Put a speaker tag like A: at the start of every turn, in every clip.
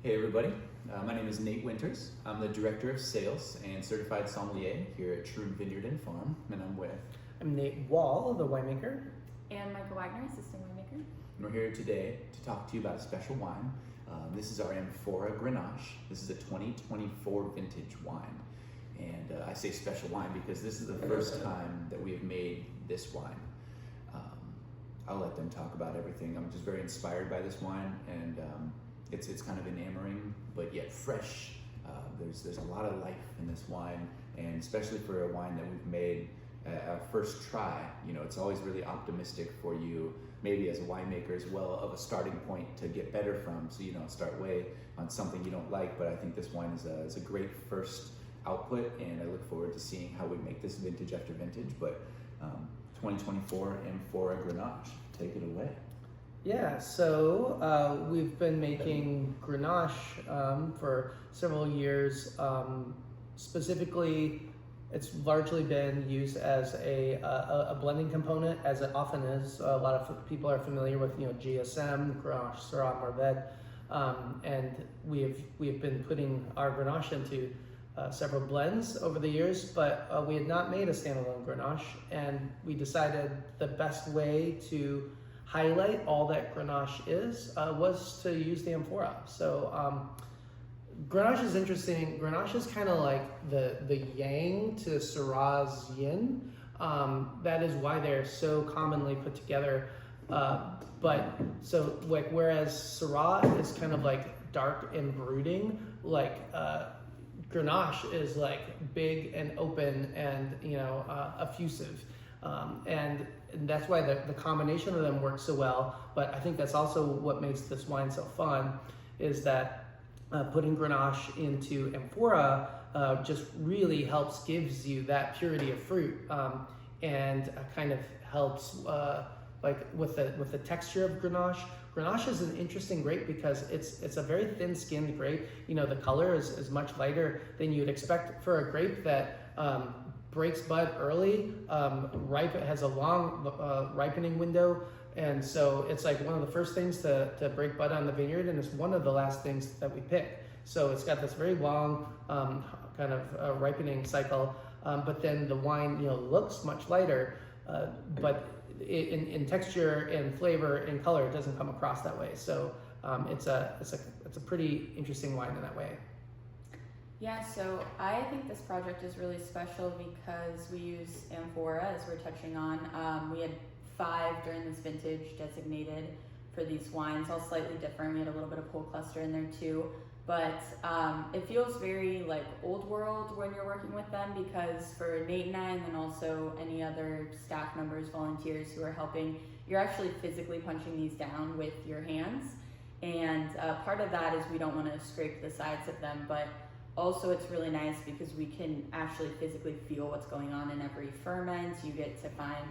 A: Hey everybody, my name is Nate Winters. I'm the Director of Sales and Certified Sommelier here at Troon Vineyard and Farm, and
B: I'm Nate Wall, the winemaker.
C: And Michael Wagner, assistant winemaker.
A: And we're here today to talk to you about a special wine. This is our Amphora Grenache. This is a 2024 vintage wine. And I say special wine because this is the first time that we have made this wine. I'll let them talk about everything. I'm just very inspired by this wine, and it's kind of enamoring, but yet fresh. There's a lot of life in this wine, and especially for a wine that we've made our first try. You know, it's always really optimistic for you, maybe as a winemaker as well, of a starting point to get better from, so you don't start way on something you don't like. But I think this wine is a great first output, and I look forward to seeing how we make this vintage after vintage. But 2024 Amphora Grenache, take it away.
B: Yeah, so we've been making Grenache for several years. Specifically, it's largely been used as a blending component, as it often is. A lot of people are familiar with GSM, Grenache, Syrah, Mourvedre, and we've been putting our Grenache into several blends over the years, but we had not made a standalone Grenache, and we decided the best way to highlight all that Grenache is was to use the Amphora. So Grenache is interesting. Grenache is kind of like the yang to Syrah's yin. That is why they're so commonly put together. But so like, whereas Syrah is kind of like dark and brooding, like Grenache is like big and open and effusive, and that's why the combination of them works so well. But I think that's also what makes this wine so fun, is that putting Grenache into Amphora just really gives you that purity of fruit, and kind of helps like with the texture of Grenache. Grenache is an interesting grape because it's a very thin-skinned grape. The color is much lighter than you'd expect for a grape that breaks bud early. It has a long ripening window, and so it's like one of the first things to break bud on the vineyard, and it's one of the last things that we pick. So it's got this very long kind of ripening cycle, but then the wine looks much lighter, but in texture and flavor and color, it doesn't come across that way. So it's a pretty interesting wine in that way.
C: Yeah, so I think this project is really special because we use Amphora, as we're touching on. We had 5 during this vintage designated for these wines, all slightly different. We had a little bit of pole cluster in there too. But it feels very like old world when you're working with them, because for Nate and I, and then also any other staff members, volunteers who are helping, you're actually physically punching these down with your hands. And part of that is we don't want to scrape the sides of them, but also it's really nice because we can actually physically feel what's going on in every ferment. You get to find,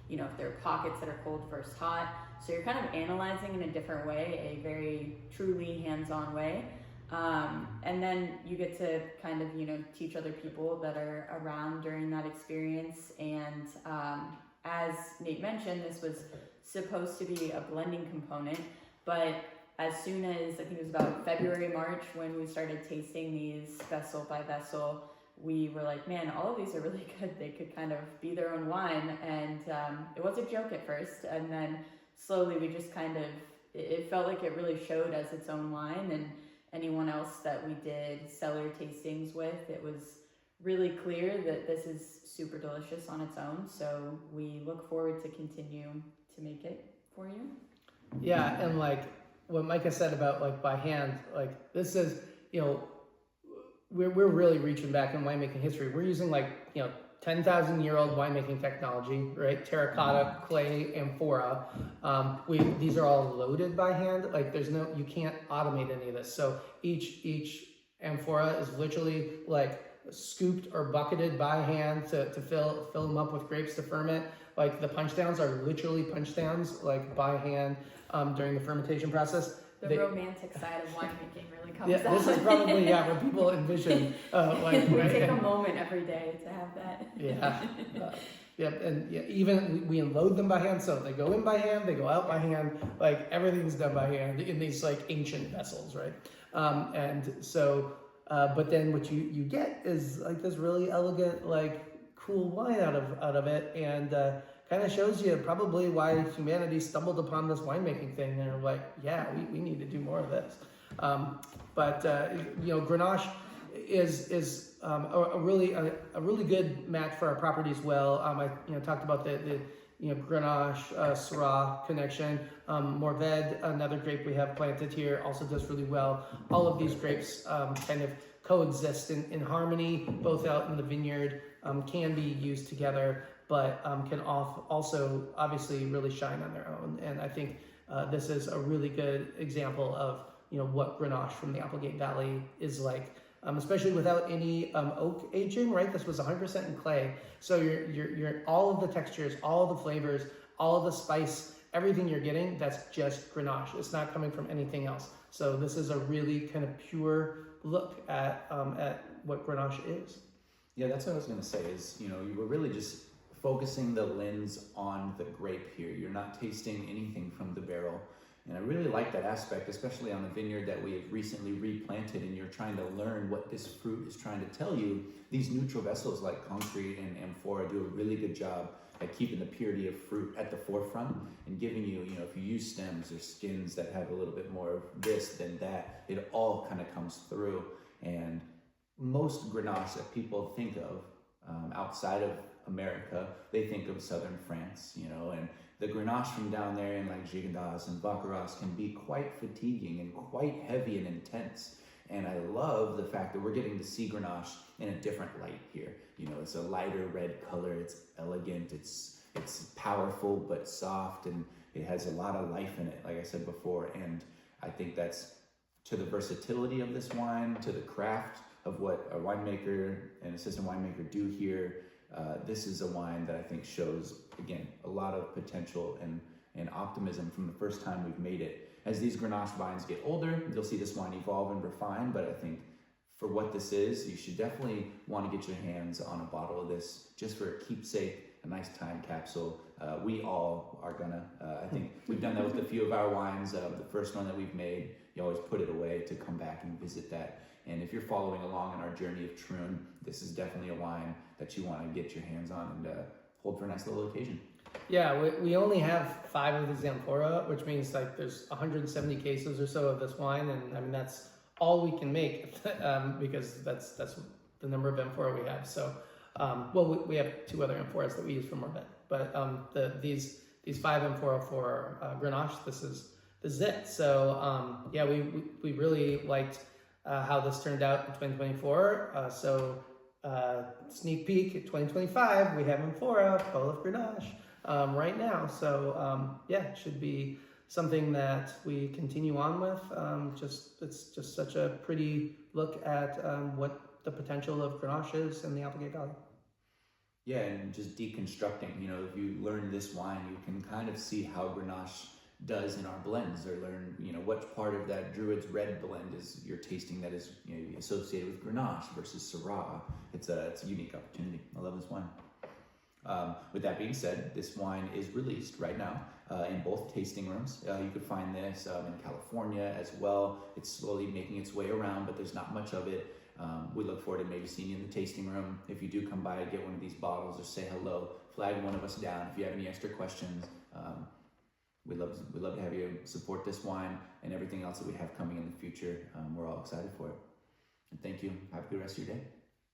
C: if there are pockets that are cold versus hot. So you're kind of analyzing in a different way, a very truly hands-on way. And then you get to kind of, teach other people that are around during that experience. And as Nate mentioned, this was supposed to be a blending component, but as soon as, I think it was about February, March, when we started tasting these vessel by vessel, we were like, man, all of these are really good. They could kind of be their own wine. And it was a joke at first. And then slowly we just it felt like it really showed as its own wine. And anyone else that we did cellar tastings with, it was really clear that this is super delicious on its own. So we look forward to continue to make it for you.
B: Yeah, and like what Micah said about like by hand, like this is, we're really reaching back in winemaking history. We're using 10,000-year-old winemaking technology, right? Terracotta, clay, Amphora. These are all loaded by hand. Like you can't automate any of this. So each Amphora is literally like scooped or bucketed by hand to fill them up with grapes to ferment. Like the punch downs are literally punch downs, like by hand during the fermentation process.
C: The romantic side of winemaking really comes out.
B: Yeah, this is probably what people envision.
C: We take a moment every day to have that.
B: Yeah. Yep, and yeah, even we unload them by hand, so they go in by hand, they go out by hand, like everything's done by hand in these like ancient vessels, right? And so, but then what you get is like this really elegant, like cool wine out of it, and kind of shows you probably why humanity stumbled upon this winemaking thing. And they're like, yeah, we need to do more of this. But Grenache is a really good match for our property as well. I talked about the Grenache Syrah connection. Mourvedre, another grape we have planted here, also does really well. All of these grapes kind of coexist in harmony, both out in the vineyard, can be used together, but can also obviously really shine on their own. And I think this is a really good example of what Grenache from the Applegate Valley is like. Especially without any oak aging, right? This was 100% in clay. So you're all of the textures, all of the flavors, all of the spice, everything you're getting, that's just Grenache. It's not coming from anything else. So this is a really kind of pure look at what Grenache is.
A: Yeah, that's what I was going to say is, you were really just focusing the lens on the grape here. You're not tasting anything from the barrel. And I really like that aspect, especially on the vineyard that we have recently replanted, and you're trying to learn what this fruit is trying to tell you. These neutral vessels like concrete and amphora do a really good job at keeping the purity of fruit at the forefront and giving you, if you use stems or skins that have a little bit more of this than that, it all kind of comes through. And most Grenache that people think of outside of America, they think of southern France, and the Grenache from down there in like Gigondas and Baccarat can be quite fatiguing and quite heavy and intense. And I love the fact that we're getting to see Grenache in a different light here. It's a lighter red color, it's elegant, it's powerful but soft, and it has a lot of life in it, like I said before. And I think that's to the versatility of this wine, to the craft of what a winemaker and assistant winemaker do here. This is a wine that I think shows, again, a lot of potential and optimism from the first time we've made it. As these Grenache vines get older, you'll see this wine evolve and refine, but I think for what this is, you should definitely want to get your hands on a bottle of this just for a keepsake, a nice time capsule. We all are gonna, I think we've done that with a few of our wines. The first one that we've made, you always put it away to come back and visit that. And if you're following along in our journey of Troon, this is definitely a wine that you want to get your hands on and hold for a nice little occasion.
B: Yeah, we only have 5 of these Amphora, which means like there's 170 cases or so of this wine, and I mean that's all we can make because that's the number of Amphora we have. So, we have 2 other Amphoras that we use for Mourvedre, but these 5 Amphora for Grenache, this is it. So we really liked how this turned out in 2024. Sneak peek at 2025, we have Amphora full of Grenache right now. So it should be something that we continue on with. It's just such a pretty look at what the potential of Grenache is in the Applegate Valley.
A: Yeah, and just deconstructing, if you learn this wine, you can kind of see how Grenache does in our blends, or learn, what part of that Druid's Red blend is you're tasting that is associated with Grenache versus Syrah. It's a unique opportunity. I love this wine. With that being said, this wine is released right now in both tasting rooms. You could find this in California as well. It's slowly making its way around, but there's not much of it. We look forward to maybe seeing you in the tasting room. If you do come by, get one of these bottles or say hello, flag one of us down. If you have any extra questions, we'd love to have you support this wine and everything else that we have coming in the future. We're all excited for it. And thank you. Have a good rest of your day.